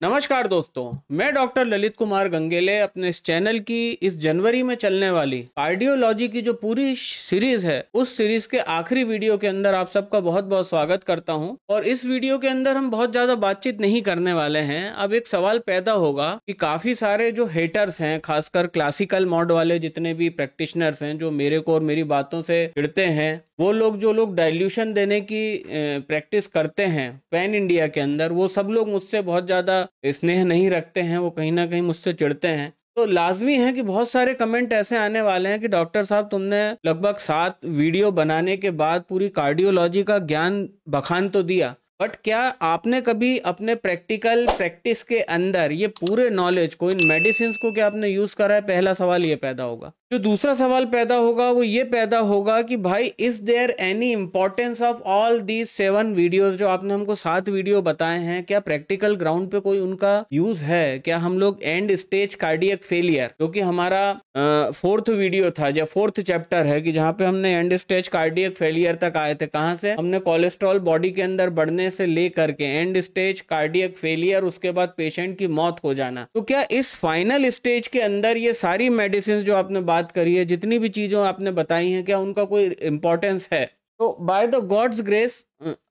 नमस्कार दोस्तों, मैं डॉक्टर ललित कुमार गंगेले अपने इस चैनल की इस जनवरी में चलने वाली कार्डियोलॉजी की जो पूरी सीरीज है उस सीरीज के आखिरी वीडियो के अंदर आप सबका बहुत बहुत स्वागत करता हूं। और इस वीडियो के अंदर हम बहुत ज्यादा बातचीत नहीं करने वाले हैं। अब एक सवाल पैदा होगा कि काफी सारे जो हेटर्स हैं, खासकर क्लासिकल मॉड वाले जितने भी प्रैक्टिशनर्स हैं जो मेरे को और मेरी बातों से चिढ़ते हैं, वो लोग जो लोग डाइल्यूशन देने की प्रैक्टिस करते हैं पैन इंडिया के अंदर, वो सब लोग मुझसे बहुत ज्यादा स्नेह नहीं रखते हैं, वो कहीं ना कहीं मुझसे चिढ़ते हैं। तो लाजमी है कि बहुत सारे कमेंट ऐसे आने वाले हैं कि डॉक्टर साहब तुमने लगभग 7 वीडियो बनाने के बाद पूरी कार्डियोलॉजी का ज्ञान बखान तो दिया, बट क्या आपने कभी अपने प्रैक्टिकल प्रैक्टिस के अंदर ये पूरे नॉलेज को, इन मेडिसिन को क्या आपने यूज करा है? पहला सवाल ये पैदा होगा। जो दूसरा सवाल पैदा होगा वो ये पैदा होगा कि भाई, is there any importance of all these 7 videos जो आपने हमको 7 वीडियो बताए हैं? क्या प्रैक्टिकल ग्राउंड पे कोई उनका यूज है? क्या हम लोग एंड स्टेज कार्डियक फेलियर, जो कि हमारा 4th वीडियो था या 4th चैप्टर है, कि जहां पे हमने एंड स्टेज कार्डियक फेलियर तक आए थे, कहां से हमने कोलेस्ट्रॉल बॉडी के अंदर बढ़ने से लेकर के एंड स्टेज कार्डियक फेलियर, उसके बाद पेशेंट की मौत हो जाना। तो क्या इस फाइनल स्टेज के अंदर ये सारी मेडिसिन जो आपने बात करी है, जितनी भी चीजों आपने बताई हैं, क्या उनका कोई इंपॉर्टेंस है? तो बाय द गॉड्स ग्रेस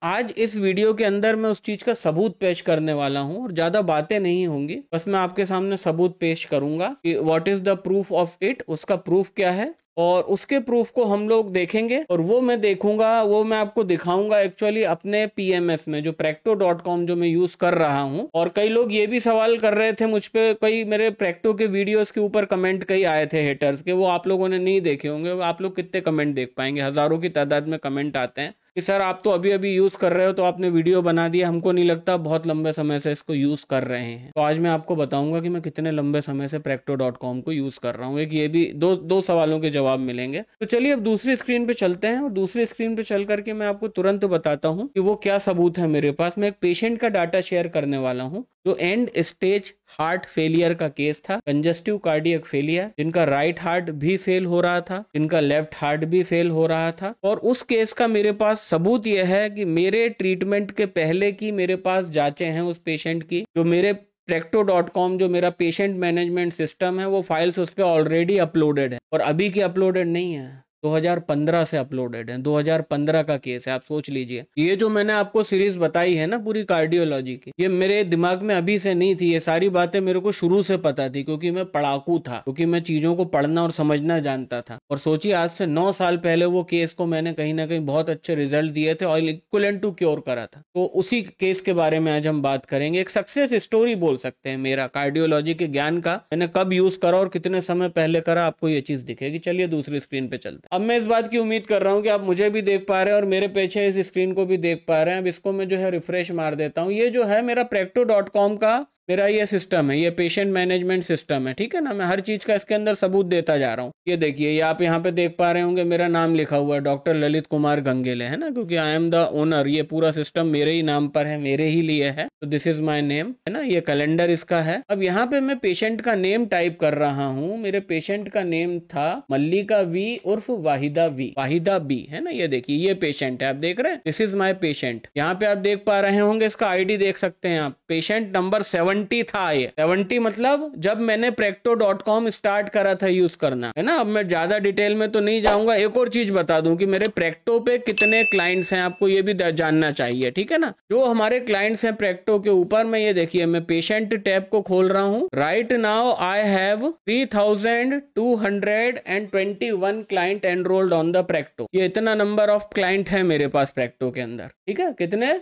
आज इस वीडियो के अंदर मैं उस चीज का सबूत पेश करने वाला हूं, और ज्यादा बातें नहीं होंगी, बस मैं आपके सामने सबूत पेश करूंगा कि what is the proof of it, उसका प्रूफ क्या है, और उसके प्रूफ को हम लोग देखेंगे। और वो मैं देखूंगा, वो मैं आपको दिखाऊंगा एक्चुअली अपने पीएमएस में, जो प्रैक्टो.com जो मैं यूज कर रहा हूं। और कई लोग ये भी सवाल कर रहे थे मुझ पे, कई मेरे प्रैक्टो के वीडियोस के ऊपर कमेंट कई आए थे हेटर्स के, वो आप लोगों ने नहीं देखे होंगे। आप लोग कितने कमेंट देख पाएंगे? हजारों की तादाद में कमेंट आते हैं कि सर आप तो अभी अभी यूज कर रहे हो, तो आपने वीडियो बना दिया, हमको नहीं लगता बहुत लंबे समय से इसको यूज कर रहे हैं। तो आज मैं आपको बताऊंगा कि मैं कितने लंबे समय से प्रैक्टो.com को यूज कर रहा हूँ। एक ये भी दो सवालों के जवाब मिलेंगे। तो चलिए अब दूसरी स्क्रीन पे चलते हैं, और दूसरी स्क्रीन पे चल करके मैं आपको तुरंत बताता हूँ कि वो क्या सबूत है मेरे पास। मैं एक पेशेंट का डाटा शेयर करने वाला हूँ जो एंड स्टेज हार्ट फेलियर का केस था, कंजस्टिव कार्डियक फेलियर, जिनका राइट हार्ट भी फेल हो रहा था, जिनका लेफ्ट हार्ट भी फेल हो रहा था। और उस केस का मेरे पास सबूत यह है कि मेरे ट्रीटमेंट के पहले की मेरे पास जांचें हैं उस पेशेंट की, जो मेरे प्रैक्टो.com जो मेरा पेशेंट मैनेजमेंट सिस्टम है, वो फाइल्स उस पर ऑलरेडी अपलोडेड है। और अभी की अपलोडेड नहीं है, 2015 से अपलोडेड है, 2015 का केस है। आप सोच लीजिए, ये जो मैंने आपको सीरीज बताई है ना पूरी कार्डियोलॉजी की, ये मेरे दिमाग में अभी से नहीं थी। ये सारी बातें मेरे को शुरू से पता थी, क्योंकि मैं पढ़ाकू था, क्योंकि मैं चीजों को पढ़ना और समझना जानता था। और सोचिए, आज से 9 साल पहले वो केस को मैंने कहीं ना कहीं बहुत अच्छे रिजल्ट दिए थे और इक्विवेलेंट टू क्योर करा था। तो उसी केस के बारे में आज हम बात करेंगे। एक सक्सेस स्टोरी बोल सकते हैं मेरा कार्डियोलॉजी के ज्ञान का, मैंने कब यूज करा और कितने समय पहले करा, आपको ये चीज दिखेगी। चलिए दूसरी स्क्रीन पे चलते हैं। अब मैं इस बात की उम्मीद कर रहा हूं कि आप मुझे भी देख पा रहे हैं और मेरे पीछे इस स्क्रीन को भी देख पा रहे हैं। अब इसको मैं जो है रिफ्रेश मार देता हूं। ये जो है मेरा प्रैक्टो.com का मेरा ये सिस्टम है, ये पेशेंट मैनेजमेंट सिस्टम है, ठीक है ना। मैं हर चीज का इसके अंदर सबूत देता जा रहा हूँ। ये देखिए, ये आप यहाँ पे देख पा रहे होंगे, मेरा नाम लिखा हुआ है डॉक्टर ललित कुमार गंगेले, है ना, क्योंकि आई एम द ओनर। ये पूरा सिस्टम मेरे ही नाम पर है, मेरे ही लिए है, तो दिस इज माई नेम, है ना। ये कैलेंडर इसका है। अब यहाँ पे मैं पेशेंट का नेम टाइप कर रहा हूँ। मेरे पेशेंट का नेम था मल्लिका वी उर्फ वाहिदा वी, वाहिदा बी, है ना। ये देखिए, ये पेशेंट है, आप देख रहे हैं, दिस इज माई पेशेंट। यहाँ पे आप देख पा रहे होंगे, इसका आईडी देख सकते हैं आप, पेशेंट नंबर 70 था। ये 70 मतलब जब मैंने प्रैक्टो.com स्टार्ट करा था यूज करना, है ना। अब मैं ज्यादा डिटेल में तो नहीं जाऊंगा। एक और चीज बता दूं कि मेरे प्रैक्टो पे कितने क्लाइंट्स हैं, आपको ये भी जानना चाहिए, ठीक है ना। जो हमारे क्लाइंट्स हैं प्रैक्टो के ऊपर में, ये देखिए, मैं पेशेंट टैब को खोल रहा हूं। Right now I have 3221 client enrolled on the Practo. ये इतना नंबर ऑफ क्लाइंट है मेरे पास प्रैक्टो के अंदर, ठीक है। कितने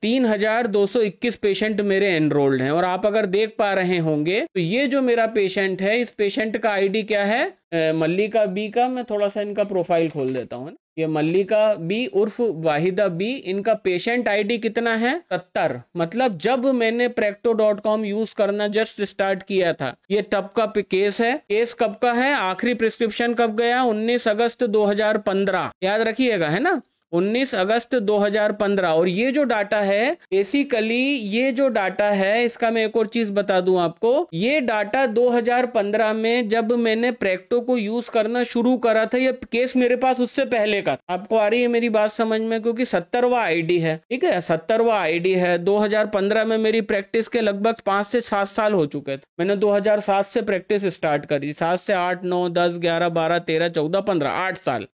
3221 पेशेंट मेरे एनरोल्ड हैं। और आप अगर देख पा रहे होंगे तो ये जो मेरा पेशेंट है, इस पेशेंट का आईडी क्या है? मल्लिका बी का। मैं थोड़ा सा इनका प्रोफाइल खोल देता हूँ। ये मल्लिका बी उर्फ वाहिदा बी, इनका पेशेंट आईडी कितना है? 70। मतलब जब मैंने प्रैक्टो.com यूज करना जस्ट स्टार्ट किया था, ये तब का केस है। केस कब का है? आखिरी प्रिस्क्रिप्शन कब गया? 19 अगस्त 2015, याद रखिएगा, है ना। 19 अगस्त 2015। और ये जो डाटा है बेसिकली, ये जो डाटा है इसका मैं एक और चीज बता दूं आपको, ये डाटा 2015 में जब मैंने प्रेक्टो को यूज करना शुरू करा था, ये केस मेरे पास उससे पहले का। आपको आ रही है मेरी बात समझ में? क्योंकि 70वां आईडी है, ठीक है, 70वां आईडी है। 2015 में मेरी प्रैक्टिस के लगभग 5 से 7 साल हो चुके थे। मैंने 2007 से प्रैक्टिस स्टार्ट करी, 7 से 8, 9, 10, 11, 12, 13, 14, 15,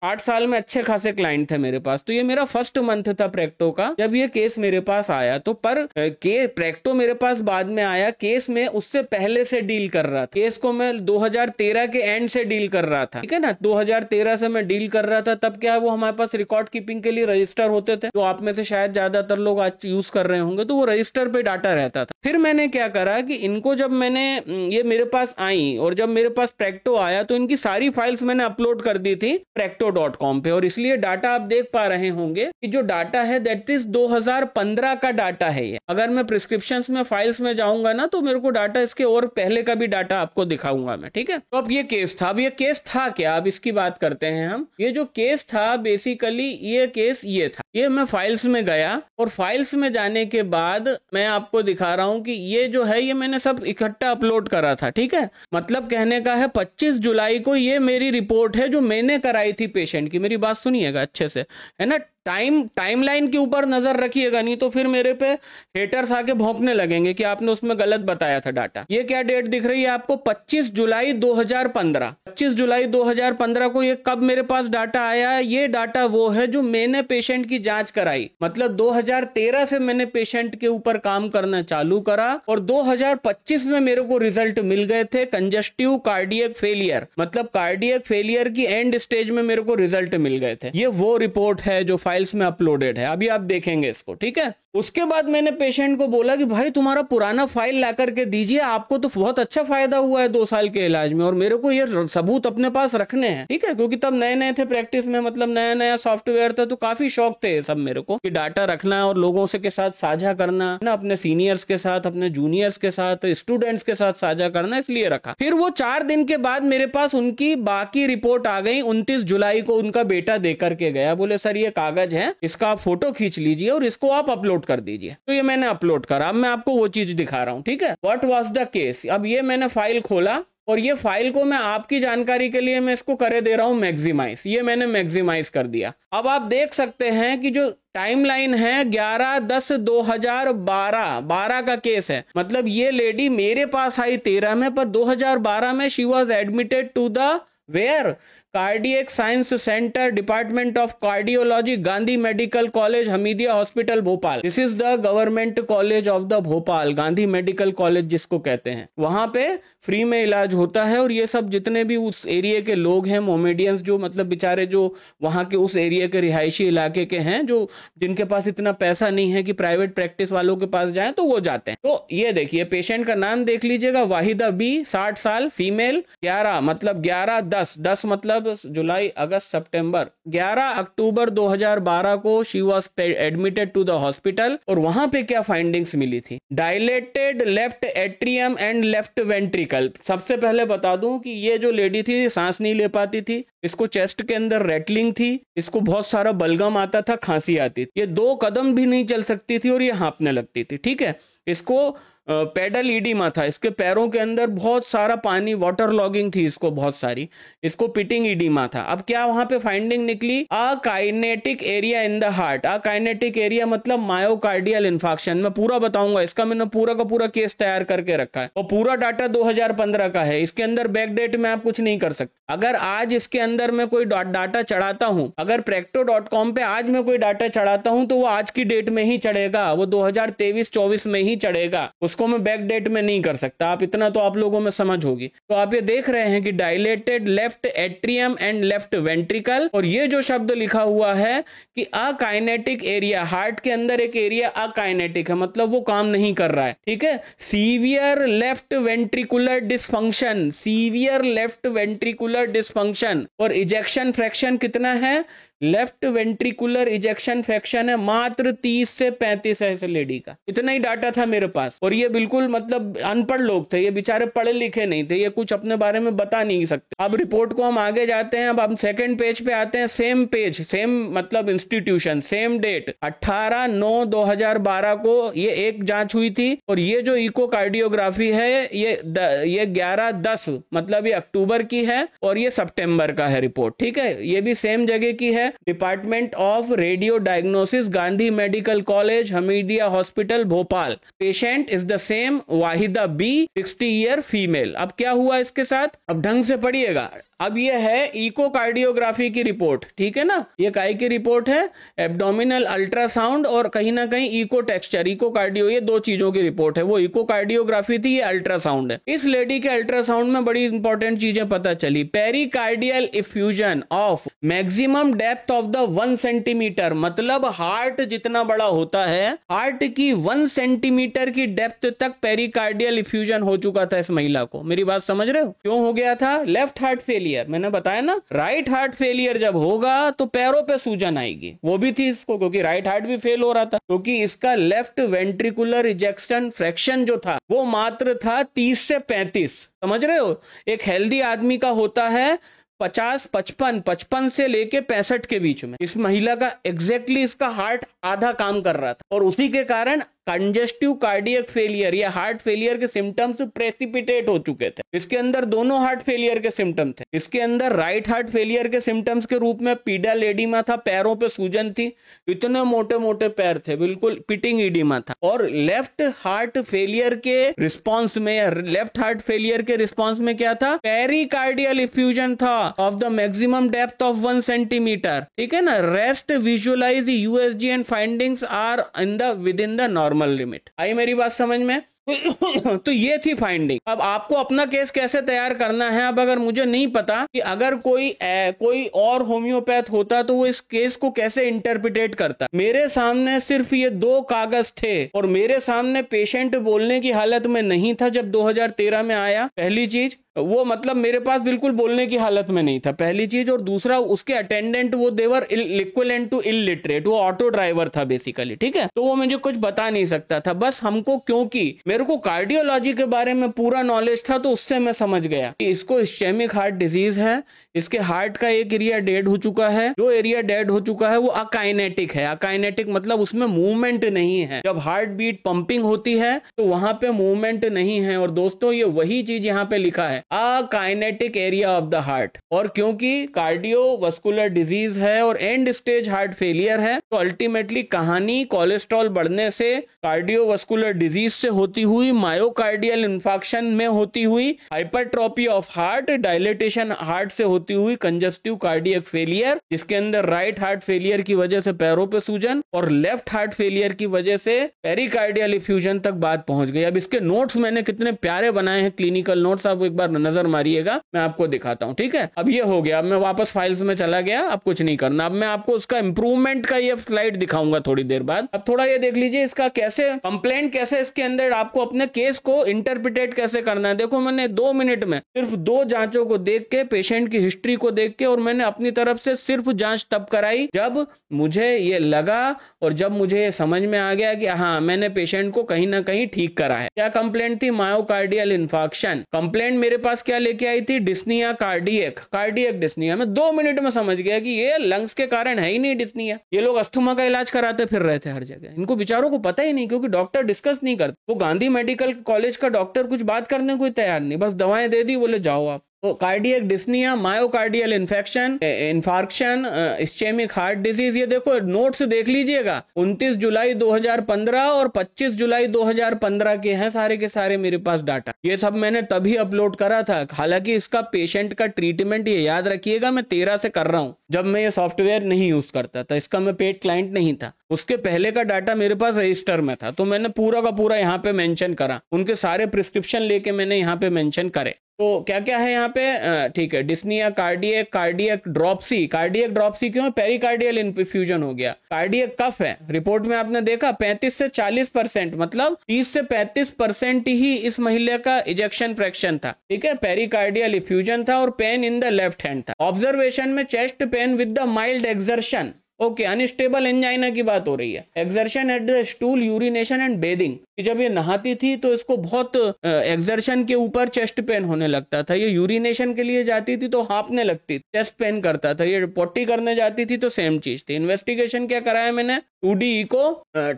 8 साल में अच्छे खासे क्लाइंट थे मेरे पास। तो ये मेरा फर्स्ट मंथ था प्रैक्टो का जब ये केस मेरे पास आया। तो पर प्रैक्टो मेरे पास बाद में आया, केस में उससे पहले से डील कर रहा था। केस को मैं 2013 के एंड से डील कर रहा था, ठीक है ना। 2013 से मैं डील कर रहा था। तब क्या है, वो हमारे पास रिकॉर्ड कीपिंग के लिए रजिस्टर होते थे, तो आप में से शायद ज्यादातर लोग आज यूज कर रहे होंगे, तो वो रजिस्टर पे डाटा रहता था। फिर मैंने क्या करा कि इनको जब मैंने ये मेरे पास आई और जब मेरे पास प्रैक्टो आया तो इनकी सारी फाइल्स मैंने अपलोड कर दी थी practo.com पे। और इसलिए डाटा आप देख पा रहे होंगे कि जो डाटा है दैट इज 2015 का डाटा है ये। अगर मैं प्रिस्क्रिप्शंस में फाइल्स में जाऊंगा ना तो मेरे को डाटा इसके और पहले का भी डाटा आपको दिखाऊंगा मैं, ठीक है। तो अब ये केस था, अब ये केस था क्या, अब इसकी बात करते हैं हम। ये जो केस था बेसिकली, ये केस ये था, ये मैं फाइल्स में गया और फाइल्स में जाने के बाद मैं आपको दिखा रहा हूं कि ये जो है ये मैंने सब इकट्ठा अपलोड करा था, ठीक है। मतलब कहने का है 25 जुलाई को ये मेरी रिपोर्ट है जो मैंने कराई थी पेशेंट की। मेरी बात सुनिएगा अच्छे से, है ना। टाइमलाइन के ऊपर नजर रखिएगा, नहीं तो फिर मेरे पे हेटर्स आके भौंकने लगेंगे कि आपने उसमें गलत बताया था डाटा। ये क्या डेट दिख रही है आपको? 25 जुलाई 2015। 25 जुलाई 2015 को ये कब मेरे पास डाटा आया? ये डाटा वो है जो मैंने पेशेंट की जांच कराई। मतलब 2013 से मैंने पेशेंट के ऊपर काम करना चालू करा और 2025 में मेरे को रिजल्ट मिल गए थे कंजस्टिव कार्डियक फेलियर। मतलब कार्डियक फेलियर की एंड स्टेज में मेरे को रिजल्ट मिल गए थे। ये वो रिपोर्ट है जो फाइल्स में अपलोडेड है, अभी आप देखेंगे इसको, ठीक है। उसके बाद मैंने पेशेंट को बोला कि भाई तुम्हारा पुराना फाइल ला करके दीजिए, आपको तो बहुत अच्छा फायदा हुआ है 2 साल के इलाज में और मेरे को ये सबूत अपने पास रखने हैं, ठीक है। क्योंकि तब नए नए थे प्रैक्टिस में, मतलब नया नया सॉफ्टवेयर था, तो काफी शौक थे सब मेरे को कि डाटा रखना है और लोगों से के साथ साझा करना है ना, अपने सीनियर्स के साथ, अपने जूनियर्स के साथ, स्टूडेंट्स के साथ साझा करना, इसलिए रखा। फिर वो 4 दिन के बाद मेरे पास उनकी बाकी रिपोर्ट आ गई। 29 जुलाई को उनका बेटा दे करके गया, बोले सर ये कागज है, इसका आप फोटो खींच लीजिए और इसको आप अपलोड कर दीजिए। तो ये मैंने अपलोड करा। अब मैं आपको वो चीज दिखा रहा हूं, ठीक है। What was the case. अब ये मैंने फाइल खोला और ये फाइल को मैं आपकी जानकारी के लिए मैं इसको करे दे रहा हूं मैक्सिमाइज। ये मैंने मैक्सिमाइज कर दिया। अब आप देख सकते हैं कि जो टाइमलाइन है 11/10/2012 का केस है। मतलब ये लेडी मेरे पास आई 13 में, पर 2012 में she was admitted to the where cardiac science centre, department of cardiology, Gandhi medical college, Hamidia hospital, Bhopal. This is the government college of the Bhopal, Gandhi medical college जिसको कहते हैं। वहां पे फ्री में इलाज होता है और ये सब जितने भी उस एरिया के लोग हैं, मोमेडियंस, जो मतलब बेचारे जो वहां के उस एरिया के रिहायशी इलाके के हैं, जो जिनके पास इतना पैसा नहीं है कि प्राइवेट प्रैक्टिस वालों के पास जाए, तो वो जाते हैं। तो ये देखिए पेशेंट का नाम देख लीजिएगा, वाहिदा बी, 60 साल, फीमेल। 11 मतलब 11/10 मतलब जुलाई, अगस्त, सितंबर, 11 अक्टूबर 2012 को she was admitted to the hospital. और वहां पे क्या फाइंडिंग्स मिली थी? Dilated left atrium and left ventricle. सबसे पहले बता दूं कि ये जो लेडी थी सांस नहीं ले पाती थी, इसको चेस्ट के अंदर रेटलिंग थी, इसको बहुत सारा बलगम आता था, खांसी आती थी, ये 2 कदम भी नहीं चल सकती थी और ये हाँफने लगती थी, ठीक है। इसको पेडल ईडिमा था, इसके पैरों के अंदर बहुत सारा पानी, वाटर लॉगिंग थी इसको बहुत सारी, इसको पिटिंग ईडिमा था। अब क्या वहां पे फाइंडिंग निकली? अ kinetic area in the heart. A kinetic area मतलब मायोकार्डियल इन्फाक्शन। मैं पूरा बताऊंगा इसका, मैंने पूरा का पूरा केस तैयार करके रखा है और पूरा डाटा 2015 का है। इसके अंदर बैक डेट में आप कुछ नहीं कर सकते। अगर आज इसके अंदर मैं कोई डाटा चढ़ाता हूं, अगर practo.com पे आज मैं कोई डाटा चढ़ाता हूं, तो वो आज की डेट में ही चढ़ेगा, वो 2023-24 में ही चढ़ेगा, उसको मैं बैक डेट में नहीं कर सकता। आप इतना तो आप लोगों में समझ होगी। तो आप ये देख रहे हैं कि dilated left atrium and left ventricle, और ये जो शब्द लिखा हुआ है कि अकाइनेटिक एरिया, हार्ट के अंदर एक एरिया अकाइनेटिक है, मतलब वो काम नहीं कर रहा है, ठीक है। Severe left ventricular dysfunction, severe left ventricular dysfunction. और इजेक्शन फ्रैक्शन कितना है? लेफ्ट वेंट्रिकुलर इजेक्शन फ्रैक्शन है मात्र 30 से 35 है इस लेडी का। इतना ही डाटा था मेरे पास, और ये बिल्कुल मतलब अनपढ़ लोग थे, ये बेचारे पढ़े लिखे नहीं थे, ये कुछ अपने बारे में बता नहीं सकते। अब रिपोर्ट को हम आगे जाते हैं, अब हम सेकंड पेज पे आते हैं। सेम पेज, सेम मतलब इंस्टीट्यूशन, सेम डेट 18/9/2012 को ये एक जांच हुई थी, और ये जो इकोकार्डियोग्राफी है ये 11/10 मतलब ये अक्टूबर की है, और ये सितंबर का है रिपोर्ट। ठीक है, ये भी सेम जगह की है, department of radio diagnosis, Gandhi medical college, Hamidia hospital, Bhopal. Patient is the same, Waheeda Bi, 60 year female. अब क्या हुआ इसके साथ, अब ढंग से पढ़िएगा। अब ये है इकोकार्डियोग्राफी की रिपोर्ट, ठीक है ना, ये काय की रिपोर्ट है, एब्डोमिनल अल्ट्रासाउंड और कहीं ना कहीं इको टेक्सचर, इकोकार्डियो, ये दो चीजों की रिपोर्ट है। वो इकोकार्डियोग्राफी थी, ये अल्ट्रासाउंड है। इस लेडी के अल्ट्रासाउंड में बड़ी इंपॉर्टेंट चीजें पता चली। Pericardial effusion of maximum depth of the 1 centimetre, मतलब हार्ट जितना बड़ा होता है, हार्ट की 1 सेंटीमीटर की डेप्थ तक पेरिकार्डियल इफ्यूजन हो चुका था इस महिला को। मेरी बात समझ रहे हो, क्यों हो गया था? लेफ्ट हार्ट फेलियर, मैंने बताया ना, राइट हार्ट फेलियर जब होगा तो पैरों पे सूजन आएगी, वो भी थी इसको, क्योंकि राइट हार्ट भी फेल हो रहा था, क्योंकि इसका लेफ्ट वेंट्रिकुलर इजेक्शन फ्रैक्शन जो था वो मात्र था 30 से 35। समझ रहे हो, एक हेल्दी आदमी का होता है 50, 55 से लेके 65 के बीच में। इस महिला का एग्जैक्टली इसका हार्ट आधा काम कर रहा था, और उसी के कारण कंजेस्टिव कार्डियक फेलियर या हार्ट फेलियर के सिम्टम्स प्रेसिपिटेट हो चुके थे। इसके अंदर दोनों हार्ट फेलियर के सिम्टम थे। इसके अंदर राइट हार्ट फेलियर के सिम्टम्स के रूप में पीडा एडिमा था, पैरों पे सूजन थी, इतने मोटे मोटे पैर थे, बिल्कुल पिटिंग एडिमा था। और लेफ्ट हार्ट फेलियर के रिस्पॉन्स में या लेफ्ट हार्ट फेलियर के रिस्पॉन्स में क्या था? पेरिकार्डियल इफ्यूजन था of the maximum depth of 1 centimetre. ठीक है ना, rest visualise USG and findings are in the within the normal limit. आई मेरी बात समझ में? तो ये थी फाइंडिंग। अब आपको अपना केस कैसे तैयार करना है, अब अगर मुझे नहीं पता कि अगर कोई और होम्योपैथ होता तो वो इस केस को कैसे इंटरप्रिटेट करता। मेरे सामने सिर्फ ये 2 कागज थे, और मेरे सामने पेशेंट बोलने की हालत में नहीं था जब 2013 में आया। पहली चीज वो मतलब मेरे पास बिल्कुल बोलने की हालत में नहीं था, पहली चीज। और दूसरा, उसके अटेंडेंट वो देवर इक्विवेलेंट टू इलिटरेट, वो ऑटो ड्राइवर था बेसिकली। ठीक है, तो वो मुझे कुछ बता नहीं सकता था। बस हमको, क्योंकि मेरे को कार्डियोलॉजी के बारे में पूरा नॉलेज था, तो उससे मैं समझ गया कि इसको इस्चेमिक हार्ट डिजीज है, इसके हार्ट का एक एरिया डेड हो चुका है। जो एरिया डेड हो चुका है वो अकाइनेटिक है। अकाइनेटिक मतलब उसमें मूवमेंट नहीं है। जब हार्ट बीट पंपिंग होती है तो वहां पे मूवमेंट नहीं है। और दोस्तों, ये वही चीज यहाँ पे लिखा है, अकाइनेटिक एरिया ऑफ द हार्ट। और क्योंकि कार्डियोवास्कुलर डिजीज है और एंड स्टेज हार्ट फेलियर है, तो अल्टीमेटली कहानी कोलेस्ट्रॉल बढ़ने से, कार्डियोवास्कुलर डिजीज से होती हुई, मायोकार्डियल इंफाक्शन में होती हुई, hypertrophy of heart, dilatation heart से होती हुई कंजस्टिव कार्डियक फेलियर, जिसके अंदर राइट हार्ट फेलियर की वजह से पैरों पे सूजन और लेफ्ट हार्ट फेलियर की वजह से पेरिकार्डियल इफ्यूजन तक बात पहुंच गई। अब इसके नोट्स मैंने कितने प्यारे बनाए हैं, क्लिनिकल नोट्स, आप एक बार नजर मारिएगा, मैं आपको दिखाता हूं। ठीक है, अब ये हो गया, अब मैं वापस फाइल्स में चला गया, अब कुछ नहीं करना। अब मैं आपको उसका इंप्रूवमेंट का ये स्लाइड दिखाऊंगा थोड़ी देर बाद। अब थोड़ा ये देख लीजिए इसका कैसे कंप्लेंट, कैसे इसके अंदर आपको अपने केस को इंटरप्रिटेट कैसे करना है। देखो, मैंने 2 मिनट में सिर्फ 2 जांचों को देख के, पेशेंट की हिस्ट्री को देख के, और मैंने अपनी तरफ से सिर्फ जांच तब कराई जब मुझे ये लगा और जब मुझे ये समझ में आ गया कि हाँ, मैंने पेशेंट को कहीं ना कहीं ठीक करा है। क्या कंप्लेंट थी? Myocardial infarction. कंप्लेंट मेरे पास क्या लेके आई थी? Dyspnoea cardiac dyspnoea. मैं 2 मिनट में समझ गया कि ये लंग्स के कारण है ही नहीं डिस्निया। ये लोग अस्थमा का इलाज कराते फिर रहे थे हर जगह, इनको बेचारों को पता ही नहीं, क्योंकि डॉक्टर डिस्कस नहीं करते। वो गांधी मेडिकल कॉलेज का डॉक्टर कुछ बात करने को तैयार नहीं, बस दवाएं दे दी, बोले जाओ आप। तो cardiac dyspnoea, myocardial infection, infarction, ischaemic heart disease, ये देखो नोट्स देख लीजिएगा, 29 जुलाई 2015 और 25 जुलाई 2015 के हैं सारे के सारे मेरे पास डाटा। ये सब मैंने तभी अपलोड करा था। हालांकि इसका पेशेंट का ट्रीटमेंट, ये याद रखिएगा, मैं 13 से कर रहा हूं, जब मैं ये सॉफ्टवेयर नहीं यूज करता था, इसका मैं पेड क्लाइंट नहीं था। उसके पहले का डाटा मेरे पास रजिस्टर में था, तो मैंने पूरा का पूरा यहाँ पे मेंशन करा, उनके सारे प्रिस्क्रिप्शन लेके मैंने यहाँ पे मेंशन करे। तो क्या क्या है यहाँ पे, ठीक है, डिस्निया, कार्डियक ड्रॉपसी क्यों, पेरिकार्डियल इन्फ्यूजन हो गया, कार्डियक कफ है, रिपोर्ट में आपने देखा 35 से 40%, मतलब 30 से 35% ही इस महिला का इजेक्शन फ्रैक्शन था, ठीक है, पेरिकार्डियल इफ्यूजन था और pain in the left hand था। ऑब्जर्वेशन में chest pain with the mild exertion, okay, unstable angina की बात हो रही है, exertion at the stool, urination and bathing, जब ये नहाती थी तो इसको बहुत एक्सर्शन के ऊपर चेस्ट पेन होने लगता था, ये यूरिनेशन के लिए जाती थी तो हांफने लगती, चेस्ट पेन करता था, ये पोटी करने जाती थी तो सेम चीज थी। इन्वेस्टिगेशन क्या कराया मैंने, 2D इको,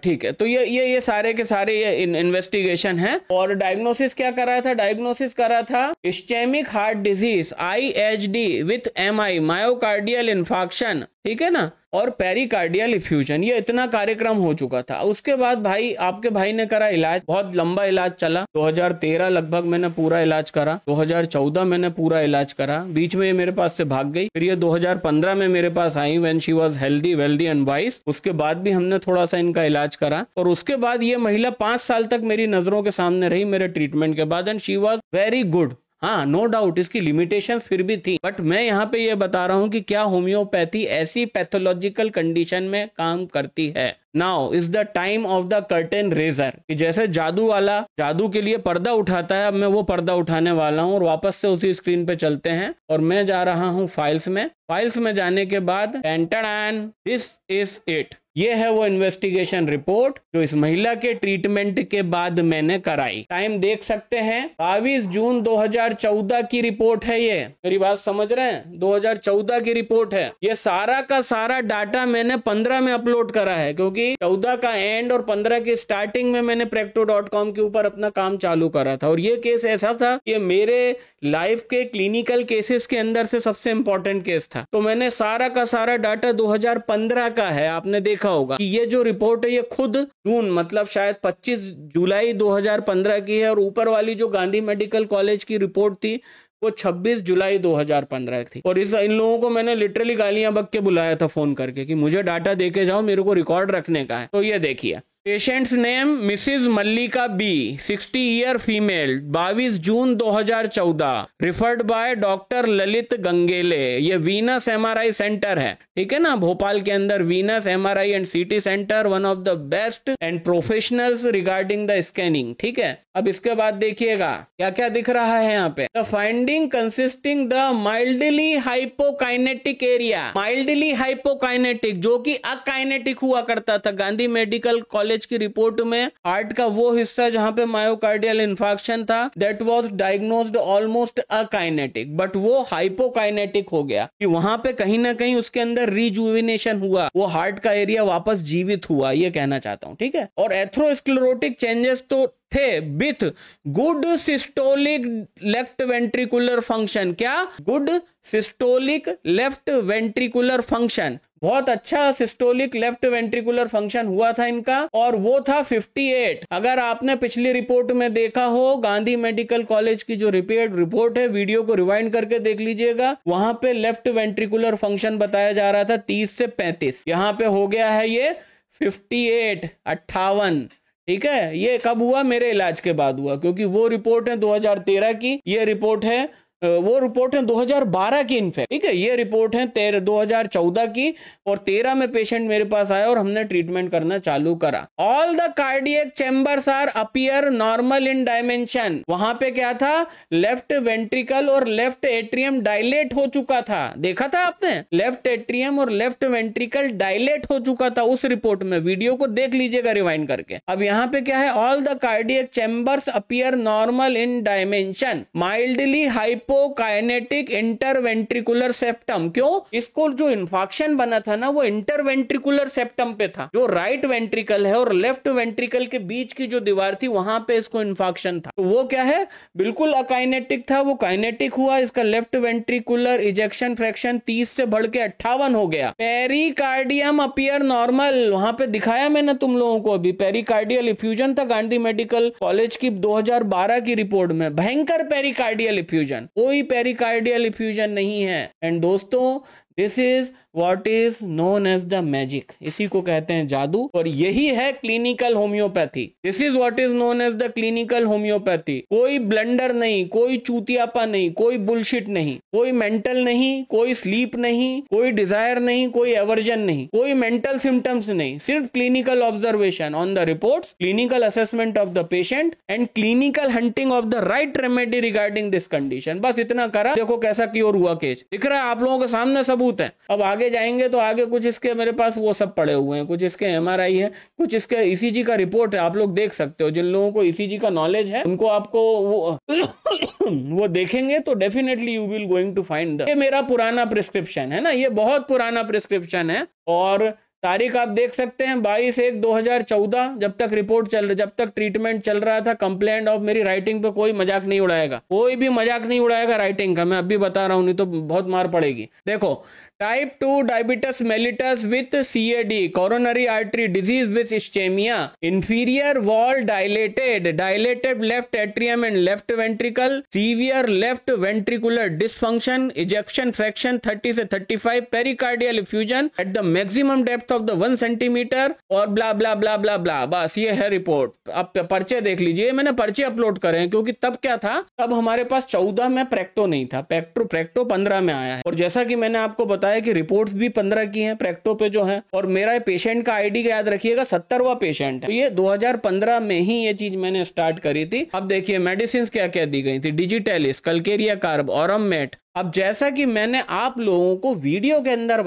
ठीक है, तो ये सारे के सारे ये इन्वेस्टिगेशन है। और डायग्नोसिस क्या करा था, डायग्नोसिस करा था ischaemic heart disease IHD with MI, myocardial infarction, ठीक है ना, और पेरिकार्डियल इफ्यूजन, ये इतना कार्यक्रम हो चुका था। उसके बाद भाई आपके भाई ने करा इलाज, बहुत लंबा इलाज चला, 2013 लगभग मैंने पूरा इलाज करा, 2014 मैंने पूरा इलाज करा, बीच में ये मेरे पास से भाग गई, फिर ये 2015 में मेरे पास आई when she was healthy, wealthy and wise. उसके बाद भी हमने थोड़ा सा इनका इलाज करा और उसके बाद ये महिला 5 साल तक मेरी नजरों के सामने रही मेरे ट्रीटमेंट के बाद, and she was very good. हाँ, नो डाउट इसकी लिमिटेशंस फिर भी थी, बट मैं यहाँ पे ये बता रहा हूँ कि क्या होम्योपैथी ऐसी पैथोलॉजिकल कंडीशन में काम करती है। Now is the time of the curtain raiser, कि जैसे जादू वाला जादू के लिए पर्दा उठाता है, अब मैं वो पर्दा उठाने वाला हूँ और वापस से उसी स्क्रीन पे चलते हैं और मैं जा रहा हूँ फाइल्स में जाने के बाद दिस इज इट, ये है वो इन्वेस्टिगेशन रिपोर्ट जो इस महिला के ट्रीटमेंट के बाद मैंने कराई। टाइम देख सकते हैं 22 जून 2014 की रिपोर्ट है, ये मेरी बात समझ रहे हैं, 2014 की रिपोर्ट है। ये सारा का सारा डाटा मैंने 15 में अपलोड करा है, क्योंकि 14 का एंड और 15 की स्टार्टिंग में मैंने practo.com के ऊपर अपना काम चालू करा था। और ये केस ऐसा था, ये मेरे लाइफ के क्लिनिकल केसेस के अंदर से सबसे इंपॉर्टेंट केस था, तो मैंने सारा का सारा डाटा 2015 का है। आपने देखा होगा कि ये जो रिपोर्ट है ये खुद जून, मतलब शायद 25 जुलाई 2015 की है, और ऊपर वाली जो गांधी मेडिकल कॉलेज की रिपोर्ट थी वो 26 जुलाई 2015 थी। और इन लोगों को मैंने लिटरली गालियां बक के बुलाया था फोन करके कि मुझे डाटा देके जाओ, मेरे को रिकॉर्ड रखने का है। तो ये देखिए, patient's name Mrs Mallika B, 60 year female, 22 June 2014, referred by doctor Lalit Gangele. ये वीनस MRI सेंटर है, ठीक है ना, भोपाल के अंदर Venus MRI and CT centre, one of the best and professionals regarding the scanning, ठीक है। अब इसके बाद देखिएगा क्या क्या दिख रहा है यहाँ पे, the finding consisting the mildly hypokinetic area, mildly hypokinetic जो कि अकाइनेटिक हुआ करता था। गांधी मेडिकल कॉलेज की रिपोर्ट में हार्ट का वो हिस्सा जहां पे मायोकार्डियल इन्फार्क्शन था, that was diagnosed almost akinetic, but वो हाइपोकाइनेटिक हो गया, कि वहां पे कहीं ना कहीं उसके अंदर रिजुविनेशन हुआ, वो हार्ट का एरिया वापस जीवित हुआ, ये कहना चाहता हूं, ठीक है। और एथ्रोस्क्लेरोटिक चेंजेस तो थे with good systolic left ventricular function, क्या good systolic left ventricular function, बहुत अच्छा सिस्टोलिक लेफ्ट वेंट्रिकुलर फंक्शन हुआ था इनका, और वो था 58। अगर आपने पिछली रिपोर्ट में देखा हो, गांधी मेडिकल कॉलेज की जो रिपोर्ट है, वीडियो को रिवाइंड करके देख लीजिएगा, वहां पे लेफ्ट वेंट्रिकुलर फंक्शन बताया जा रहा था 30 से 35, यहां पे हो गया है ये 58, 58, ठीक है। ये कब हुआ, मेरे इलाज के बाद हुआ, क्योंकि वो रिपोर्ट है 2013 की, ये रिपोर्ट है वो रिपोर्ट है 2012 की इनफैक्ट, ठीक है। ये रिपोर्ट है 2014 की, और 13 में पेशेंट मेरे पास आया और हमने ट्रीटमेंट करना चालू करा। All the cardiac chambers are appear normal in dimension, वहां पे क्या था, लेफ्ट वेंट्रिकल और लेफ्ट एट्रियम डायलेट हो चुका था, देखा था आपने, लेफ्ट एट्रियम और लेफ्ट वेंट्रिकल डायलेट हो चुका था उस रिपोर्ट में, वीडियो को देख लीजिएगा रिवाइंड करके। अब यहाँ पे क्या है, all the cardiac chambers appear normal in dimension, mildly hypokinetic interventricular septum, क्यों, इसको जो इन्फॉर्क्शन बना था ना वो इंटरवेंट्रिकुलर सेप्टम पे था, जो राइट वेंट्रिकल है और लेफ्ट वेंट्रिकल के बीच की जो दीवार थी वहां पे इसको इन्फॉर्क्शन था, तो वो क्या है, बिल्कुल अकाइनेटिक था, वो काइनेटिक हुआ, इसका लेफ्ट वेंट्रिकुलर इजेक्शन फ्रैक्शन 30 से बढ़ के 58 हो गया। पेरिकार्डियम अपीयर नॉर्मल, वहां पे दिखाया मैंने तुम लोगों को अभी, पेरिकार्डियल इफ्यूजन था गांधी मेडिकल कॉलेज की 2012 की रिपोर्ट में, भयंकर पेरिकार्डियल इफ्यूजन, कोई पेरिकार्डियल इफ्यूजन नहीं है। एंड दोस्तों, this is what is known as the magic, इसी को कहते हैं जादू, और यही है clinical homeopathy. This is what is known as the clinical homeopathy. कोई ब्लंडर नहीं, कोई चूतियापा नहीं, कोई बुलशिट नहीं, कोई मेंटल नहीं, कोई स्लीप नहीं, कोई डिजायर नहीं, कोई एवर्जन नहीं, कोई मेंटल सिम्टम्स नहीं, सिर्फ clinical observation on the reports, clinical assessment of the patient and clinical hunting of the right remedy regarding this condition. बस इतना करा, देखो कैसा क्योर हुआ केस। दिख रहा है आप लोगों के सामने, सबूत है। अब आगे जाएंगे तो आगे कुछ इसके मेरे पास वो सब पड़े हुए हैं, कुछ इसके एमआरआई है, कुछ इसके ईसीजी का रिपोर्ट है, आप लोग देख सकते हो। जिन लोगों को ईसीजी का नॉलेज है उनको आपको वो देखेंगे तो definitely you will going to find ये मेरा पुराना प्रिस्क्रिप्शन है ना, ये बहुत पुराना प्रिस्क्रिप्शन है। और तारीख आप देख सकते हैं 22/1/2014, जब तक ट्रीटमेंट चल रहा था। कंप्लेंट ऑफ, मेरी राइटिंग पे कोई मजाक नहीं उड़ाएगा, कोई भी मजाक नहीं उड़ाएगा राइटिंग का, मैं अभी बता रहा हूं, नहीं तो बहुत मार पड़ेगी। देखो, type 2 diabetes mellitus with CAD, coronary artery disease with ischemia, inferior wall dilated left atrium and left ventricle, severe left ventricular dysfunction, ejection fraction 30 से 35, pericardial effusion at the maximum depth of the 1 centimeter, और ब्ला blah blah blah ब्ला। बस ये है report. अब पर्चे देख लीजिए, मैंने पर्चे अपलोड करे हैं क्योंकि तब क्या था, तब हमारे पास 14 में प्रेक्टो नहीं था, प्रेक्टो 15 में आया है। और जैसा कि मैंने आपको बताया कि रिपोर्ट्स भी 15 की हैं प्रेक्टो पे जो है। और मेरा पेशेंट का आईडी याद रखिएगा, 70वां पेशेंट है। तो ये 2015 में ही ये चीज मैंने स्टार्ट करी थी। अब देखिए मेडिसिन क्या क्या दी गई थी, डिजिटेलिस, कल्केरिया कार्ब, ऑरममेट। अब जैसा कि मैंने आप लोगों को वीडियो के अंदर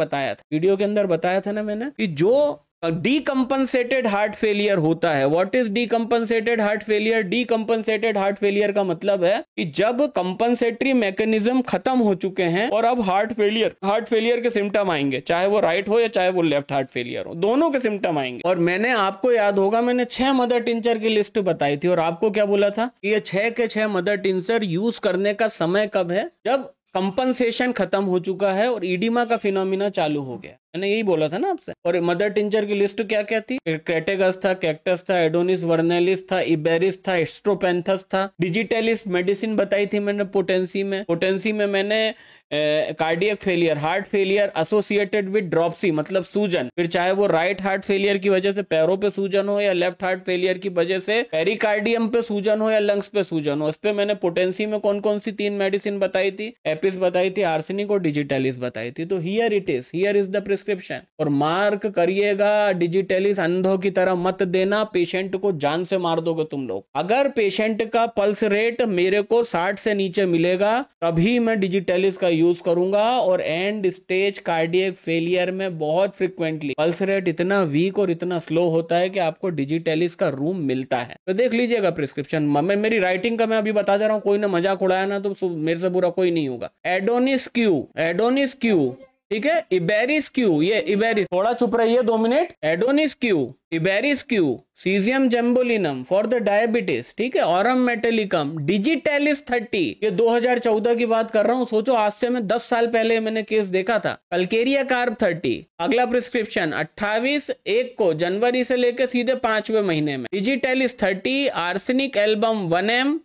बताया था ना मैंने, कि जो डीकंपनसेटेड हार्ट फेलियर होता है। What is decompensated heart failure? Decompensated heart failure का मतलब है कि जब कंपनसेटरी मैकेनिज्म खत्म हो चुके हैं और अब हार्ट फेलियर के सिम्टम आएंगे, चाहे वो राइट हो या चाहे वो लेफ्ट हार्ट फेलियर हो, दोनों के सिम्टम आएंगे। और मैंने, आपको याद होगा, मैंने 6 मदर टिंचर की लिस्ट बताई थी और आपको क्या बोला था कि ये 6 के 6 मदर टिंचर यूज करने का समय कब है? जब कंपनसेशन खत्म हो चुका है और ईडिमा का फिनोमिना चालू हो गया। मैंने यही बोला था ना आपसे। और मदर टिंचर की लिस्ट क्या क्या थी? क्रेटेगस था, कैक्टस था, एडोनिस वर्नेलिस था, इबेरिस था, एस्ट्रोपेंथस था। डिजिटेलिस मेडिसिन बताई थी मैंने पोटेंसी में मैंने cardiac failure, heart failure associated with dropsy, मतलब सूजन, फिर चाहे वो राइट हार्ट फेलियर की वजह से पैरों पे सूजन हो या लेफ्ट हार्ट फेलियर की वजह से पेरिकार्डियम पे सूजन हो या लंग्स पे सूजन हो। इस पे मैंने पोटेंसी में कौन कौन सी 3 मेडिसिन बताई थी, एपिस बताई थी, आर्सेनिक और डिजिटेलिस बताई थी। तो हियर इज द प्रिस्क्रिप्शन। और मार्क करिएगा, डिजिटेलिस अंधों की तरह मत देना, पेशेंट को जान से मार दोगे तुम लोग। अगर पेशेंट का पल्स रेट मेरे को 60 से नीचे मिलेगा तभी मैं डिजिटेलिस का यूज करूंगा। और एंड स्टेज कार्डियक फेलियर में बहुत फ्रिक्वेंटली पल्स रेट इतना वीक और इतना स्लो होता है कि आपको डिजिटेलिस का रूम मिलता है। तो देख लीजिएगा प्रिस्क्रिप्शन। मेरी राइटिंग का मैं अभी बता दे रहा हूं, कोई ने मजाक उड़ाया ना तो मेरे से बुरा कोई नहीं होगा। एडोनिस क्यू, ठीक है, इबेरिस क्यू, ये इबेरिस, थोड़ा चुप रहिए 2 minute. Adonis Q, Iberis Q, syzygium jambolanum for the diabetes, ठीक है, ऑरम मेटेलिकम, डिजिटेलिस 30, ये 2014 की बात कर रहा हूं। सोचो आज से मैं 10 साल पहले मैंने केस देखा था। Calcarea carb 30। अगला प्रिस्क्रिप्शन 28/1 को, जनवरी से लेकर सीधे 5वें महीने में, डिजिटेलिस 30, आर्सेनिक एल्बम 1M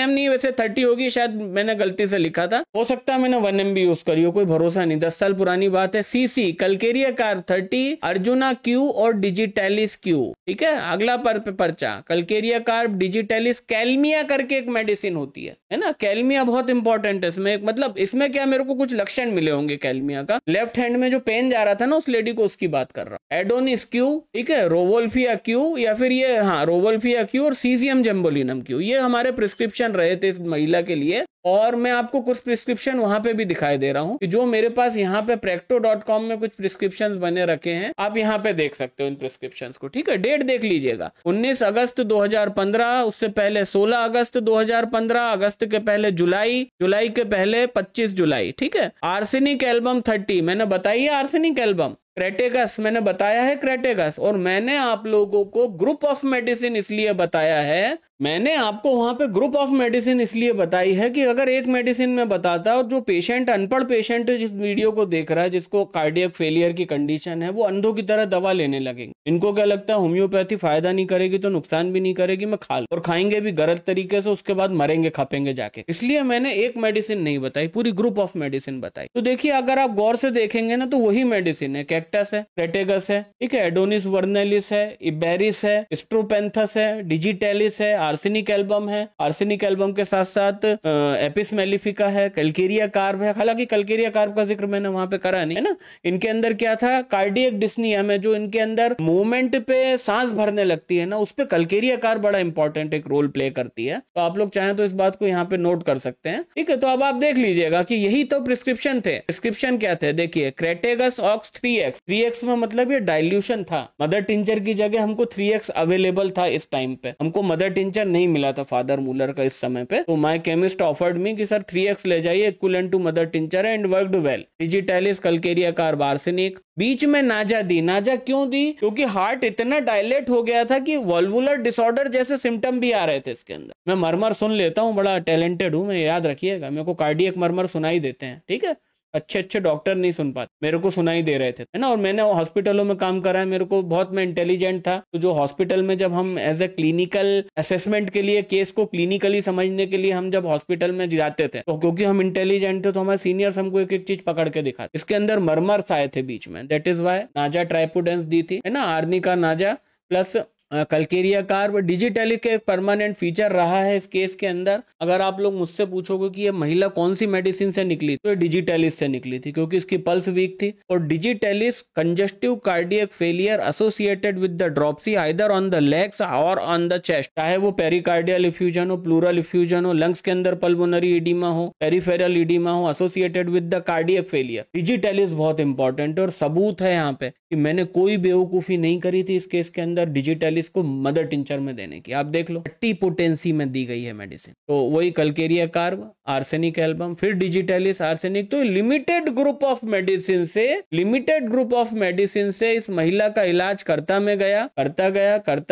नहीं, वैसे 30 होगी, शायद मैंने गलती से लिखा था, हो सकता है मैंने 1M भी यूज करी हो, कोई भरोसा नहीं, 10 साल पुरानी बात है। CC, Calcarea carb 30, arjuna Q और डिजिटेलिस क्यू, ठीक है। अगला पर्चा, कल्केरिया कार्ब, डिजिटेलिस, कैल्मिया करके एक मेडिसिन होती है ना, कैल्मिया बहुत इंपॉर्टेंट है। इसमें मतलब इसमें क्या, मेरे को कुछ लक्षण मिले होंगे कैल्मिया का। लेफ्ट हैंड में जो पेन जा रहा था ना उस लेडी को, उसकी बात कर रहा हूं। एडोनिस क्यू, ठीक है, रोवोल्फिया क्यू, या फिर ये, हाँ, रोवोल्फिया क्यू और सीजियम जेम्बोलिनम क्यू, ये हमारे प्रिस्क्रिप्शन रहे थे इस महिला के लिए। और मैं आपको कुछ प्रिस्क्रिप्शन वहां पे भी दिखाई दे रहा हूं कि जो मेरे पास यहाँ पे practo.com में कुछ प्रिस्क्रिप्शंस बने रखे हैं, आप यहाँ पे देख सकते हो इन प्रिस्क्रिप्शंस को, ठीक है। डेट देख लीजिएगा, 19 अगस्त 2015, उससे पहले 16 अगस्त 2015, अगस्त के पहले जुलाई के पहले 25 जुलाई, ठीक है। आर्सेनिक एल्बम 30, मैंने बताई है आर्सेनिक एल्बम। क्रेटेगस मैंने बताया है, क्रेटेगस। और मैंने आप लोगों को ग्रुप ऑफ मेडिसिन इसलिए बताया है मैंने आपको वहां पे ग्रुप ऑफ मेडिसिन इसलिए बताई है कि अगर एक मेडिसिन में बताता और जो पेशेंट, अनपढ़ पेशेंट जिस वीडियो को देख रहा है, जिसको कार्डियक फेलियर की कंडीशन है, वो अंधों की तरह दवा लेने लगेंगे। इनको क्या लगता है होम्योपैथी फायदा नहीं करेगी तो नुकसान भी नहीं करेगी, मैं खा लूं, और खाएंगे भी गलत तरीके से, उसके बाद मरेंगे खपेंगे जाके। इसलिए मैंने एक मेडिसिन नहीं बताई, पूरी ग्रुप ऑफ मेडिसिन बताई। तो देखिए अगर आप गौर से देखेंगे ना तो वही मेडिसिन है, कैक्टस है, क्रेटेगस है, ठीक है, एडोनिस वर्नेलिस है, इबेरिस है, स्ट्रोपेंथस है, डिजिटेलिस है, आर्सेनिक एल्बम है, आर्सेनिक एल्बम के साथ साथ एपिस मेलिफिका है, कल्केरिया कार्ब है। हालांकि कल्केरिया कार्ब का जिक्र मैंने वहां पे करा नहीं है ना। इनके अंदर क्या था, कार्डियक डिस्निया में जो इनके अंदर मूवमेंट पे सांस भरने लगती है ना, उस पे कल्केरिया कार्ब बड़ा इंपॉर्टेंट एक रोल प्ले करती है। तो आप लोग चाहें तो इस बात को यहाँ पे नोट कर सकते हैं, ठीक है। तो अब आप देख लीजिएगा कि यही तो प्रिस्क्रिप्शन थे। प्रिस्क्रिप्शन क्या थे, देखिए, क्रेटेगस ऑक्स 3x, 3x में मतलब ये डाइल्यूशन था। मदर टिंचर की जगह हमको 3x अवेलेबल था इस टाइम पे, हमको मदर टिंचर नहीं मिला था फादर मूलर का इस समय पे। तो माय केमिस्ट ऑफर्ड मी कि सर 3x ले जाइए, equivalent to mother tincture and worked well. Digitalis, calcarea carb, arsenic. बीच में नाजा दी। नाजा क्यों दी, क्योंकि हार्ट इतना डायलेट हो गया था कि वल्वुलर डिसऑर्डर जैसे सिम्टम भी आ रहे थे इसके अंदर। मैं मरमर सुन लेता हूँ, बड़ा टैलेंटेड हूँ मैं, याद रखिएगा, मेरे को कार्डियक मरमर सुनाई देते हैं, ठीक है। अच्छे अच्छे डॉक्टर नहीं सुन पाते, मेरे को सुनाई दे रहे थे, है ना। और मैंने हॉस्पिटलों में काम करा है, मेरे को बहुत, मैं इंटेलिजेंट था। तो जो हॉस्पिटल में जब हम एज ए क्लिनिकल असेसमेंट के लिए, केस को क्लिनिकली समझने के लिए हम जब हॉस्पिटल में जाते थे, तो क्योंकि हम इंटेलिजेंट थे तो हमारे सीनियर्स हमको एक एक चीज पकड़ के दिखाते। इसके अंदर मरमर्स आए थे बीच में, दैट इज वाई नाजा ट्राइपुडेंस दी थी, है ना, आर्निका नाजा प्लस कल्केरिया कार्ब। डिजिटेलिस के परमानेंट फीचर रहा है इस केस के अंदर। अगर आप लोग मुझसे पूछोगे कि ये महिला कौन सी मेडिसिन से निकली, तो ये डिजिटेलिस से निकली थी, क्योंकि इसकी पल्स वीक थी। और digitalis congestive cardiac failure associated with the dropsy either on the legs और ऑन द चेस्ट, चाहे वो पेरिकार्डियल इफ्यूजन हो, प्लूरल इफ्यूजन हो, लंग्स के अंदर पल्मोनरी इडीमा हो, पेरिफेरल इडीमा हो, associated with the cardiac failure. Digitalis बहुत इंपॉर्टेंट है और सबूत है यहाँ पे कि मैंने कोई बेवकूफी नहीं करी थी इस केस के अंदर डिजिटेलिस को मदर टिंचर में देने की। आप देख लो 30 पोटेंसी में दी गई है मेडिसिन। तो वही कल्केरिया कार्ब, आर्सेनिक एल्बम, फिर डिजिटेलिस, आर्सेनिक। तो लिमिटेड ग्रुप ऑफ मेडिसिन से इस महिला का इलाज करता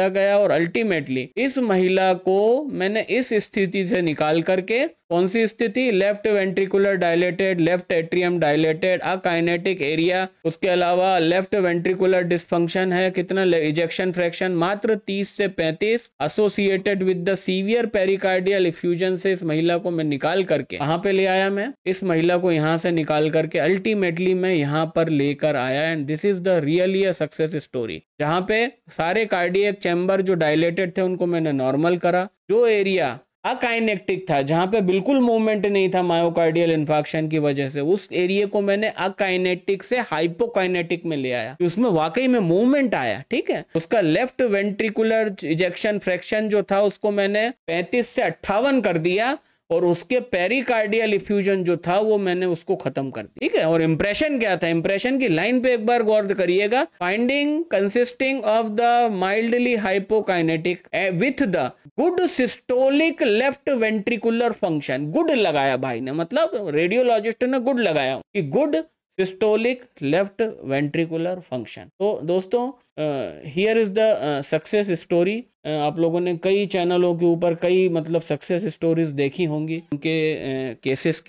गया और अल्टीमेटली इस महिला को मैंने इस स्थिति से निकाल करके, कौन सी स्थिति, left ventricular dilated, left atrium dilated, akinetic area, उसके अलावा लेफ्ट वेंट्रिकुलर डिस्फंक्शन है, कितना इजेक्शन फ्रैक्शन मात्र 30 से 35, associated with the severe pericardial effusion से इस महिला को मैं निकाल करके कहां पे ले आया, मैं इस महिला को यहां से निकाल करके अल्टीमेटली मैं यहां पर लेकर आया। And this is the really a success story, जहां पे सारे कार्डियक चैम्बर जो डायलेटेड थे उनको मैंने नॉर्मल करा। जो एरिया अकाइनेटिक था, जहां पे बिल्कुल मूवमेंट नहीं था मायोकार्डियल इन्फार्क्शन की वजह से, उस एरिया को मैंने अकाइनेटिक से हाइपोकाइनेटिक में ले आया, उसमें वाकई में मूवमेंट आया, ठीक है। उसका लेफ्ट वेंट्रिकुलर इजेक्शन फ्रैक्शन जो था उसको मैंने 35 से 58 कर दिया, और उसके पेरिकार्डियल इफ्यूजन जो था वो मैंने उसको खत्म कर दिया, ठीक है। और इंप्रेशन क्या था, इंप्रेशन की लाइन पे एक बार गौर करिएगा, finding consisting of the mildly hypokinetic with the good systolic left ventricular function. Good लगाया भाई ने, मतलब रेडियोलॉजिस्ट ने गुड लगाया कि good systolic left ventricular function. तो दोस्तों here is the success story. आप लोगों ने कई चैनलों के ऊपर कई मतलब सक्सेस स्टोरीज देखी होंगी, उनके केसेस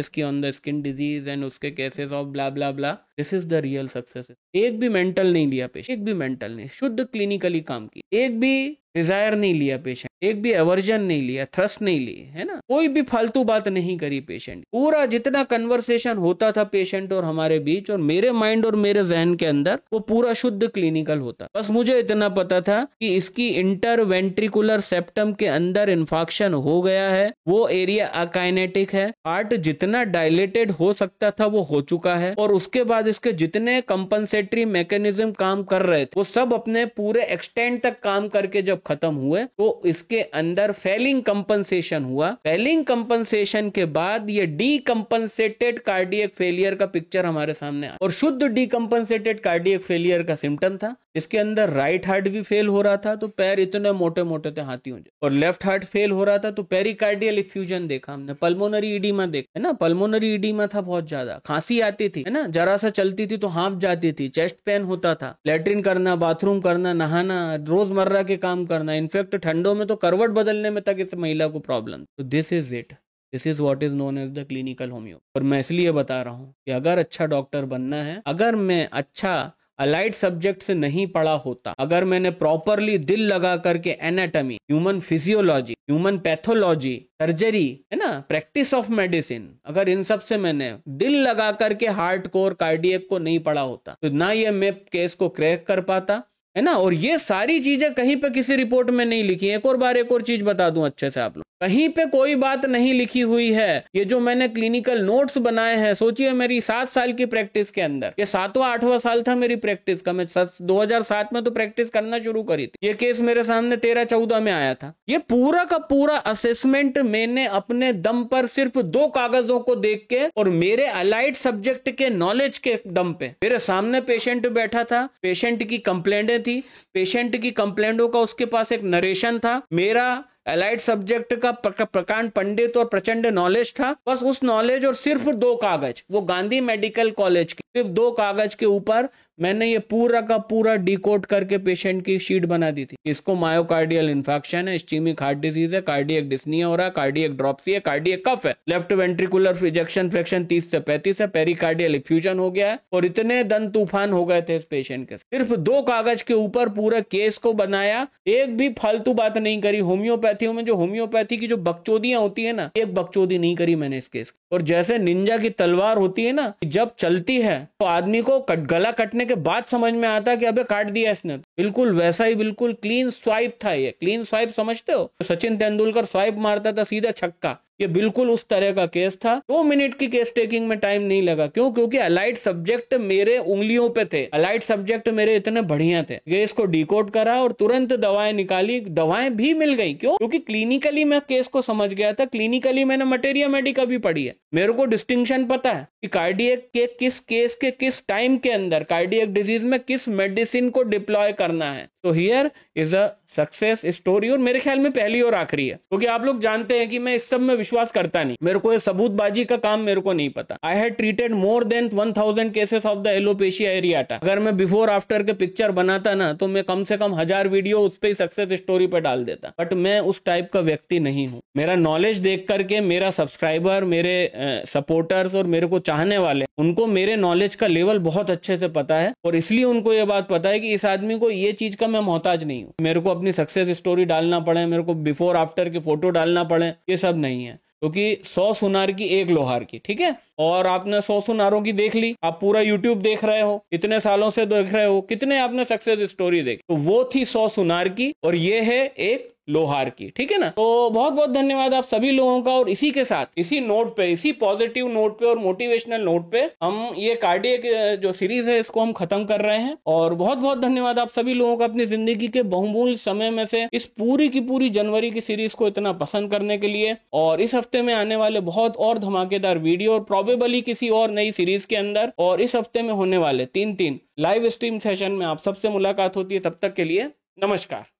की on the skin disease and उसके cases of blah blah blah. This is the real success. एक भी मेंटल नहीं लिया पेशेंट, एक भी मेंटल नहीं, शुद्ध क्लिनिकली काम की, एक भी डिजायर नहीं लिया पेशेंट, एक भी एवर्जन नहीं लिया, थ्रस्ट नहीं ली, है ना, कोई भी फालतू बात नहीं करी पेशेंट। पूरा जितना कन्वर्सेशन होता था पेशेंट और हमारे बीच और मेरे माइंड और मेरे जहन के अंदर, वो पूरा शुद्ध क्लिनिकल होता। बस मुझे इतना पता था कि इसकी इंटर वेंट्रिकुलर सेप्टम के अंदर इन्फाक्शन हो गया है, वो एरिया अकाइनेटिक है, हार्ट जितना डायलेटेड हो सकता था वो हो चुका है, और उसके बाद इसके जितने कंपनसेटरी मैकेनिज्म काम कर रहे थे वो सब अपने पूरे एक्सटेंड तक काम करके जब खत्म हुए तो इसके अंदर फेलिंग कंपनसेशन हुआ। फेलिंग कंपनसेशन के बाद ये डीकंपनसेटेड कार्डियक फेलियर का पिक्चर हमारे सामने आया, और शुद्ध डीकंपनसेटेड कार्डियक फेलियर का सिम्टम था। इसके अंदर राइट हार्ट भी फेल हो रहा था तो पैर इतने मोटे मोटे थे हाथियों जैसे, और लेफ्ट हार्ट फेल हो रहा था तो पेरिकार्डियल इफ्यूजन देखा हमने, पल्मोनरी इडीमा देखा है ना, पल्मोनरी इडीमा था बहुत ज्यादा, खांसी आती थी है ना, जरा सा चलती थी तो हाँफ जाती थी, चेस्ट पेन होता था, लेटरिन करना, बाथरूम करना, नहाना, रोजमर्रा के काम करना, इनफैक्ट ठंडों में तो करवट बदलने में तक इस महिला को प्रॉब्लम। तो this is it, this is what is known as the clinical homeo. और मैं इसलिए बता रहा हूँ कि अगर अच्छा डॉक्टर बनना है, अगर मैं अच्छा अलाइड सब्जेक्ट से नहीं पढ़ा होता, अगर मैंने प्रॉपरली दिल लगा करके anatomy, human physiology, human pathology, surgery है ना, प्रैक्टिस ऑफ मेडिसिन, अगर इन सब से मैंने दिल लगा करके हार्ट कोर कार्डियक को नहीं पढ़ा होता तो ना ये मैं केस को क्रैक कर पाता है ना। और ये सारी चीजें कहीं पे किसी रिपोर्ट में नहीं लिखी। एक और चीज बता दूं अच्छे से आप लोग, कहीं पे कोई बात नहीं लिखी हुई है। ये जो मैंने क्लिनिकल नोट्स बनाए हैं, सोचिए मेरी 7 साल की प्रैक्टिस के अंदर, ये 7वां 8वां साल था मेरी प्रैक्टिस का, मैं 2007 में तो प्रैक्टिस करना शुरू करी थी, ये केस मेरे सामने 13-14 में आया था। ये पूरा का पूरा असेसमेंट मैंने अपने दम पर सिर्फ 2 कागजों को देख के और मेरे अलाइड सब्जेक्ट के नॉलेज के दम पे, मेरे सामने पेशेंट बैठा था, पेशेंट की कंप्लेंटें थी, पेशेंट की कंप्लेंटों का उसके पास एक नरेशन था, मेरा अलाइड सब्जेक्ट का प्रकांड पंडित और प्रचंड नॉलेज था, बस उस नॉलेज और सिर्फ 2 कागज, वो गांधी मेडिकल कॉलेज के सिर्फ 2 कागज के ऊपर मैंने ये पूरा का पूरा डिकोड करके पेशेंट की शीट बना दी थी। इसको मायोकार्डियल इन्फेक्शन है, इस्चेमिक हार्ट डिजीज है, कार्डियक डिस्निया हो रहा है, कार्डियक ड्रॉपसी है, कार्डियक कफ है, लेफ्ट वेंट्रिकुलर इजेक्शन फ्रैक्शन 30 से 35 है, पेरिकार्डियल इफ्यूजन हो गया है, और इतने दन तूफान हो गए थे इस पेशेंट के, सिर्फ 2 कागज के ऊपर पूरा केस को बनाया, एक भी फालतू बात नहीं करी। होम्योपैथी में जो होम्योपैथी की जो बकचोदियां होती है ना, एक बकचोदी नहीं करी मैंने इस केस। और जैसे निंजा की तलवार होती है ना, जब चलती है तो आदमी को गला कटने के बाद समझ में आता है कि अबे काट दिया इसने, बिल्कुल वैसा ही, बिल्कुल क्लीन स्वाइप था ये। क्लीन स्वाइप समझते हो, सचिन तेंदुलकर स्वाइप मारता था सीधा छक्का, ये बिल्कुल उस तरह का केस था। 2 मिनट की केस टेकिंग में टाइम नहीं लगा। क्यों? क्योंकि अलाइड सब्जेक्ट मेरे उंगलियों पे थे, अलाइड सब्जेक्ट मेरे इतने बढ़िया थे। केस को डिकोड करा और तुरंत दवाएं निकाली, दवाएं भी मिल गई। क्यों? क्योंकि क्लिनिकली मैं केस को समझ गया था, क्लिनिकली मैंने मटेरिया मेडिका भी पढ़ी है, मेरे को डिस्टिंक्शन पता है कि कार्डियक के किस केस के किस टाइम के अंदर कार्डियक डिजीज में किस मेडिसिन को डिप्लॉय करना है। तो here is a success story, और मेरे ख्याल में पहली और आखिरी है, क्योंकि आप लोग जानते हैं कि मैं इस सब में विश्वास करता नहीं, मेरे को ये सबूतबाजी का काम मेरे को नहीं पता। I had treated more than 1000 cases of the alopecia areata. अगर मैं बिफोर आफ्टर के पिक्चर बनाता ना तो मैं कम से कम 1000 वीडियो उस पे सक्सेस स्टोरी पे डाल देता, बट मैं उस टाइप का व्यक्ति नहीं हूं। मेरा नॉलेज देख करके मेरा सब्सक्राइबर, मेरे सपोर्टर्स और मेरे को चाहने वाले, उनको मेरे नॉलेज का लेवल बहुत अच्छे से पता है, और इसलिए उनको ये बात पता है कि इस आदमी को ये चीज का मैं मोहताज नहीं हूं। मेरे को अपनी सक्सेस स्टोरी डालना पड़े, मेरे को बिफोर आफ्टर की फोटो डालना पड़े, ये सब नहीं है, क्योंकि 100 सुनार की 1 लोहार की, ठीक है। और आपने 100 सुनारों की देख ली, आप पूरा यूट्यूब देख रहे हो, इतने सालों से देख रहे हो, कितने आपने सक्सेस स्टोरी देखी, तो वो थी 100 सुनार की और ये है 1 लोहार की, ठीक है ना। तो बहुत बहुत धन्यवाद आप सभी लोगों का। और इसी के साथ, इसी नोट पे, इसी पॉजिटिव नोट पे और मोटिवेशनल नोट पे हम ये कार्डियक जो सीरीज है इसको हम खत्म कर रहे हैं। और बहुत बहुत धन्यवाद आप सभी लोगों का अपनी जिंदगी के बहुमूल्य समय में से इस पूरी की पूरी जनवरी की सीरीज को इतना पसंद करने के लिए। और इस हफ्ते में आने वाले बहुत और धमाकेदार वीडियो और प्रोबेबली किसी और नई सीरीज के अंदर, और इस हफ्ते में होने वाले 3 लाइव स्ट्रीम सेशन में आप सबसे मुलाकात होती है। तब तक के लिए नमस्कार।